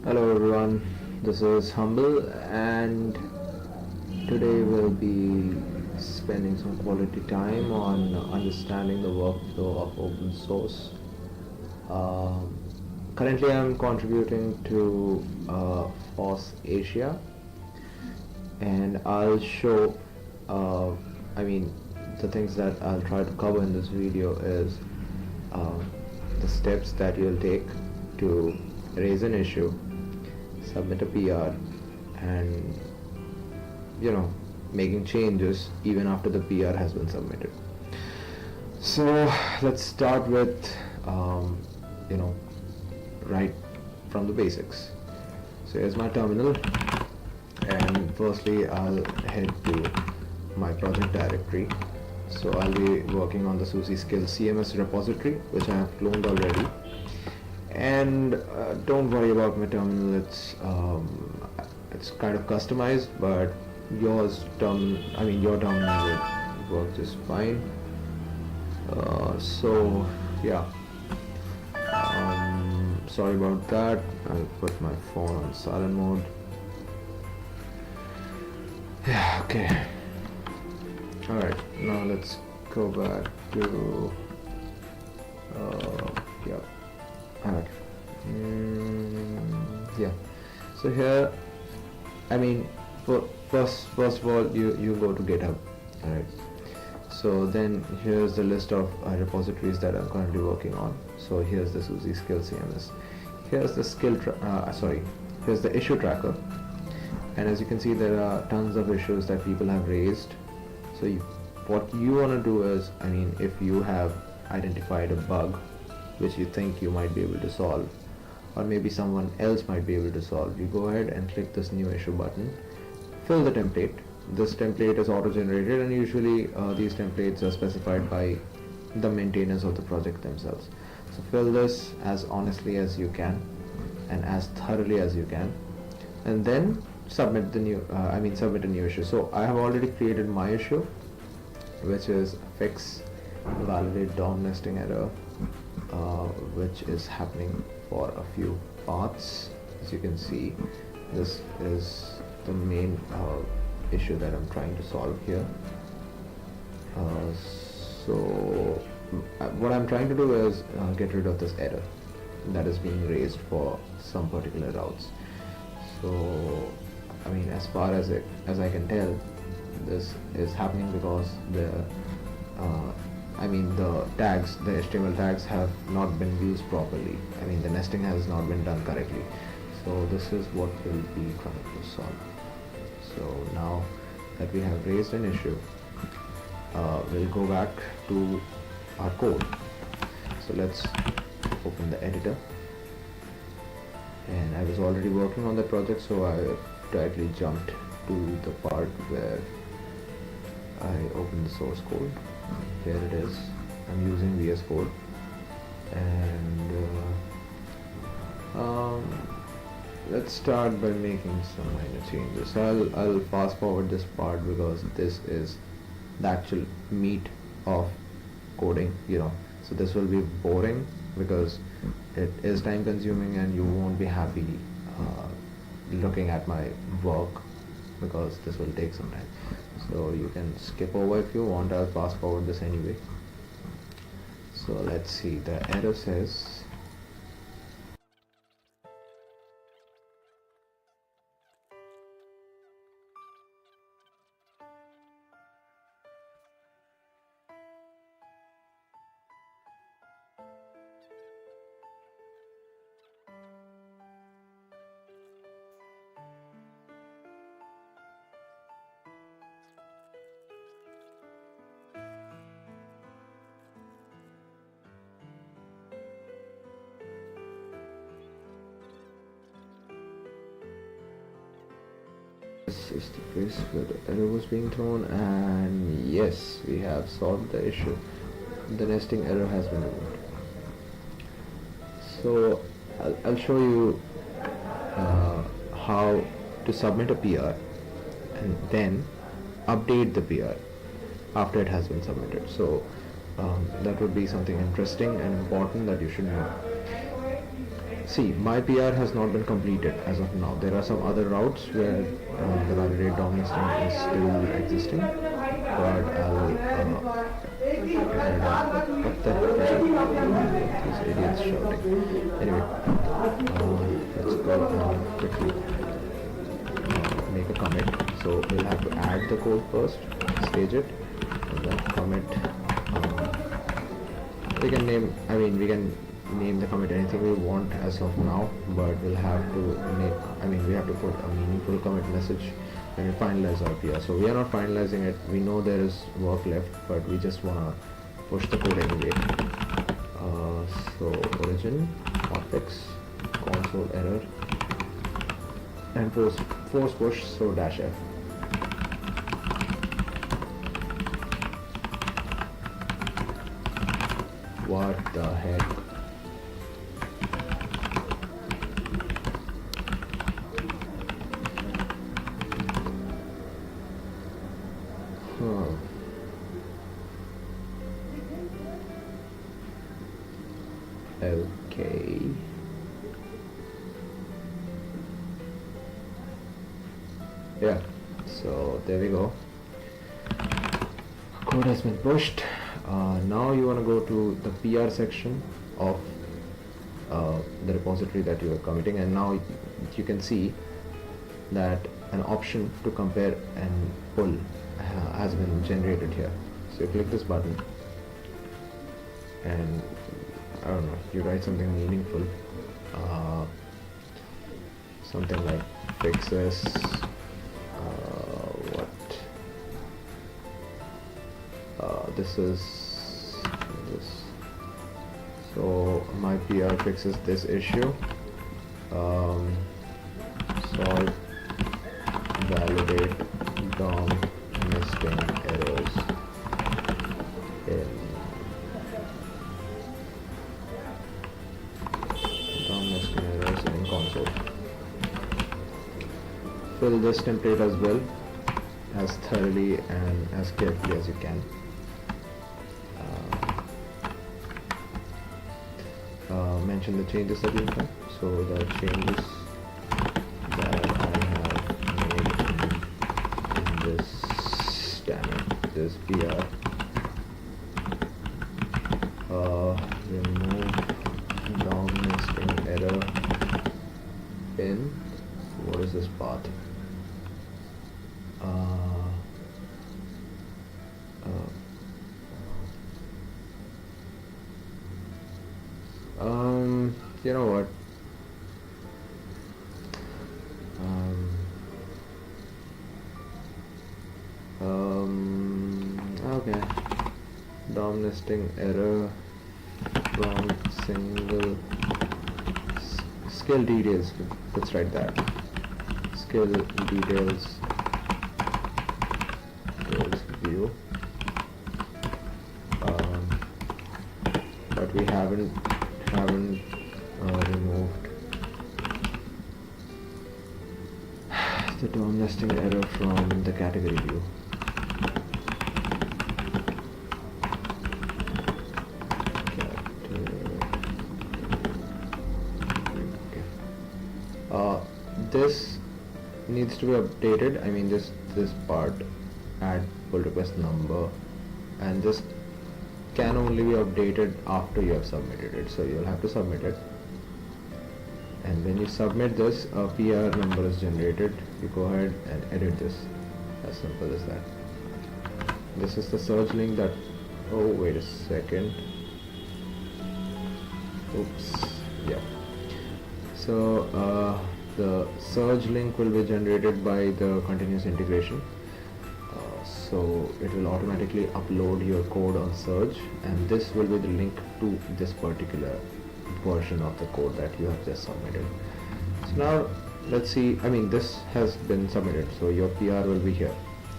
Hello everyone, this is Humble and today we'll be spending some quality time on understanding the workflow of open source. Currently I'm contributing to FOSS Asia and I'll show, the things that I'll try to cover in this video is the steps that you'll take to raise an issue, submit a PR, and making changes even after the PR has been submitted. So let's start with right from the basics. So here's my terminal, and firstly I'll head to my project directory. So I'll be working on the SUSE Skills CMS repository, which I have cloned already. And don't worry about my terminal, it's kind of customized, but your terminal will work just fine. So yeah, sorry about that. I'll put my phone on silent mode. Yeah, okay. Alright, now let's go back to yeah. Alright. Yeah. So here, first of all, you go to GitHub. Alright. So then here's the list of repositories that I'm currently working on. So here's the SUSE Skills CMS. Here's the here's the issue tracker. And as you can see, there are tons of issues that people have raised. So what you want to do is, if you have identified a bug which you think you might be able to solve, or maybe someone else might be able to solve, you go ahead and click this new issue button, fill the template. This template is auto-generated, and usually these templates are specified by the maintainers of the project themselves. So fill this as honestly as you can and as thoroughly as you can, and then submit a new issue. So I have already created my issue, which is fix validate DOM nesting error, which is happening for a few paths. As you can see, this is the main issue that I'm trying to solve here. So what I'm trying to do is get rid of this error that is being raised for some particular routes. So as far as I can tell, this is happening because the tags, the HTML tags have not been used properly. The nesting has not been done correctly. So this is what we'll be trying to solve. So now that we have raised an issue, we'll go back to our code. So let's open the editor. And I was already working on the project, so I directly jumped to the part where I opened the source code. Here it is. I'm using VS Code, and let's start by making some minor changes. I'll fast forward this part because this is the actual meat of coding. So this will be boring because it is time consuming, and you won't be happy looking at my work because this will take some time. So you can skip over if you want. I'll fast forward this anyway. So let's see, the error says this is the place where the error was being thrown, and yes, we have solved the issue. The nesting error has been removed. So I'll show you how to submit a PR and then update the PR after it has been submitted. So that would be something interesting and important that you should know. see, my PR has not been completed as of now. There are some other routes where the validate DOM listing is still existing, but I'll what the heck? These idiots shouting. Anyway, let's go and quickly make a commit. So we'll have to add the code first, stage it, and then commit. We can name, we can name the commit anything we want as of now, but we'll have to we have to put a meaningful commit message when we finalize our PR. So we are not finalizing it. We know there is work left, but we just want to push the code anyway. So origin, hotfix, console error, and force push, so -f. What the heck? Okay. Yeah, so there we go. Code has been pushed. Now you want to go to the PR section of the repository that you are committing, and now you can see that an option to compare and pull has been generated here. So you click this button and I don't know, you write something meaningful, something like fixes this is this. So my PR fixes this issue. Solve validate DOM nesting errors in console. Fill this template as well, as thoroughly and as carefully as you can. Mention the changes that you have. So the changes that I have made in this this PR, remove DOM nesting error in, what is this path? You know what? Okay. DOM nesting error from single skill details. Let's write that. Skill details view. But we haven't removed the DOM nesting error from the category view. This needs to be updated. This part, add pull request number, and this can only be updated after you have submitted it. So you'll have to submit it, and when you submit this, a PR number is generated. You go ahead and edit this. As simple as that. This is the surge link that, oh wait a second, oops, yeah. So the surge link will be generated by the continuous integration. So it will automatically upload your code on Surge, and this will be the link to this particular version of the code that you have just submitted. So now let's see, this has been submitted, so your PR will be here.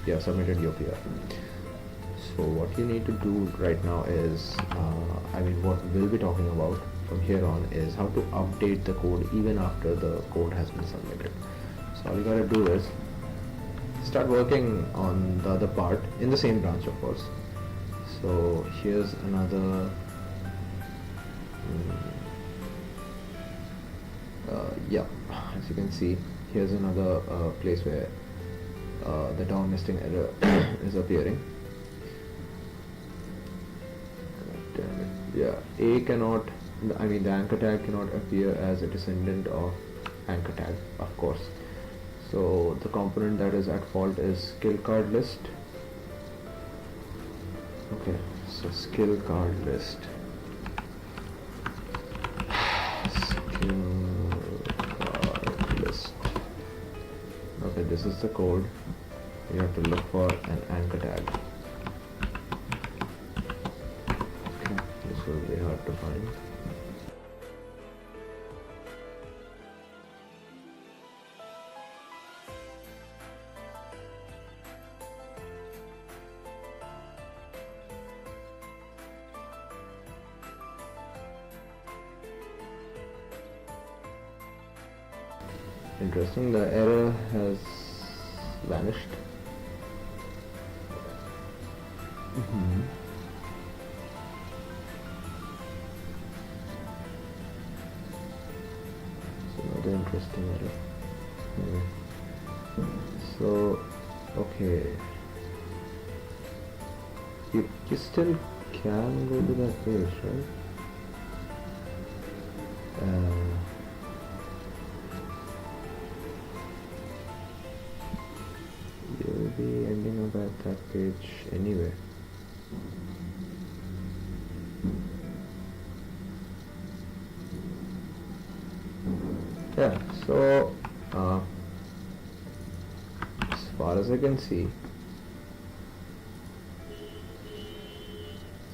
You have submitted your PR. So what you need to do right now is, what we'll be talking about from here on is how to update the code even after the code has been submitted. So all you gotta do is start working on the other part in the same branch, of course. So here's another Yeah, as you can see, here's another place where the down nesting error is appearing. Damn it. Yeah, A cannot, the anchor tag cannot appear as a descendant of anchor tag, of course. So the component that is at fault is skill card list. Okay, so skill card list. Skill card list. Okay, this is the code. You have to look for an anchor tag. Okay, this will be hard to find. Interesting, the error has vanished. It's another interesting error. So, okay, you still can go to that page, right? You'll be ending up at that page anyway. Yeah, so as far as I can see,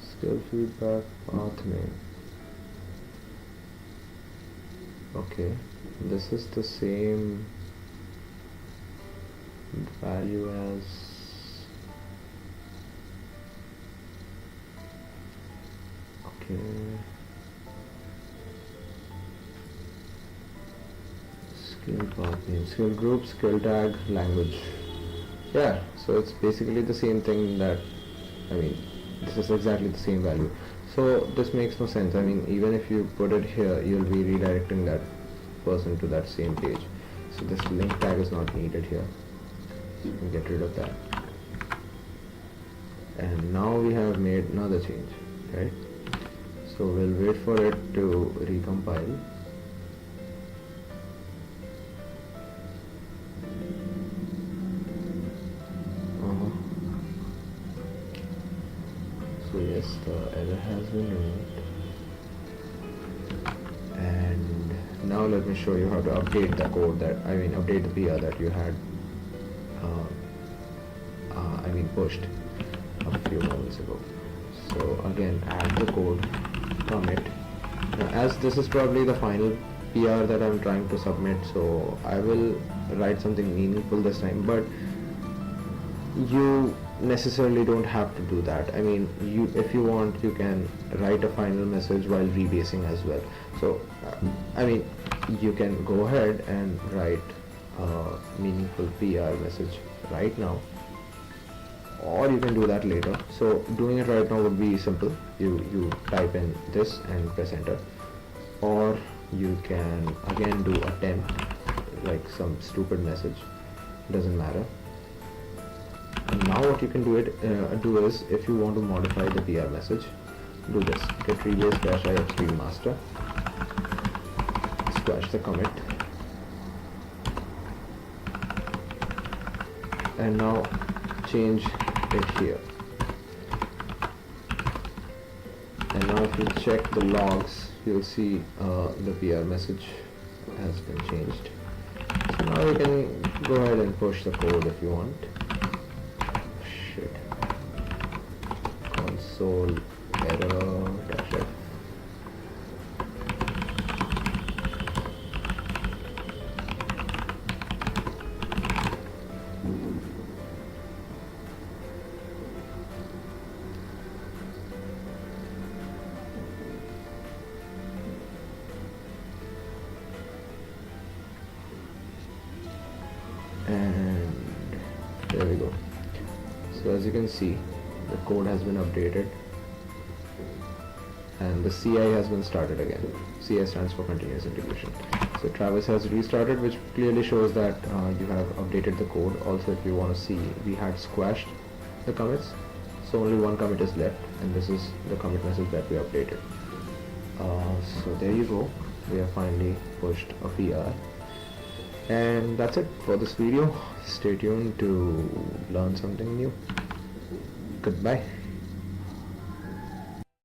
skill feedback path name. Okay, this is the same value as okay. Skill path name, skill group, skill tag, language. Yeah, so it's basically the same thing that, this is exactly the same value. So this makes no sense. Even if you put it here, you'll be redirecting that person to that same page. So this link tag is not needed here. So you can get rid of that. And now we have made another change, right? So we'll wait for it to recompile. So yes, the error has been removed. And now let me show you how to update the code update the PR that you had pushed a few moments ago. So again, add the code, commit. Now, as this is probably the final PR that I'm trying to submit, so I will write something meaningful this time, but you necessarily don't have to do that. If you want, you can write a final message while rebasing as well. So you can go ahead and write a meaningful PR message right now, or you can do that later. So doing it right now would be simple. You type in this and press enter, or you can again do a temp, like some stupid message, doesn't matter. And now what you can do is, if you want to modify the PR message, do this: get rebase dash I upstream master, squash the commit, and now change it here. And now if you check the logs, you'll see the PR message has been changed. So now you can go ahead and push the code if you want. Console error dash F. And there we go. So as you can see, the code has been updated and the CI has been started again. CI stands for continuous integration. So So Travis has restarted, which clearly shows that you have updated the code. Also, if you want to see, we had squashed the commits, so only one commit is left, and this is the commit message that we updated. So there you go, we have finally pushed a PR, and that's it for this video. Stay tuned to learn something new. Goodbye.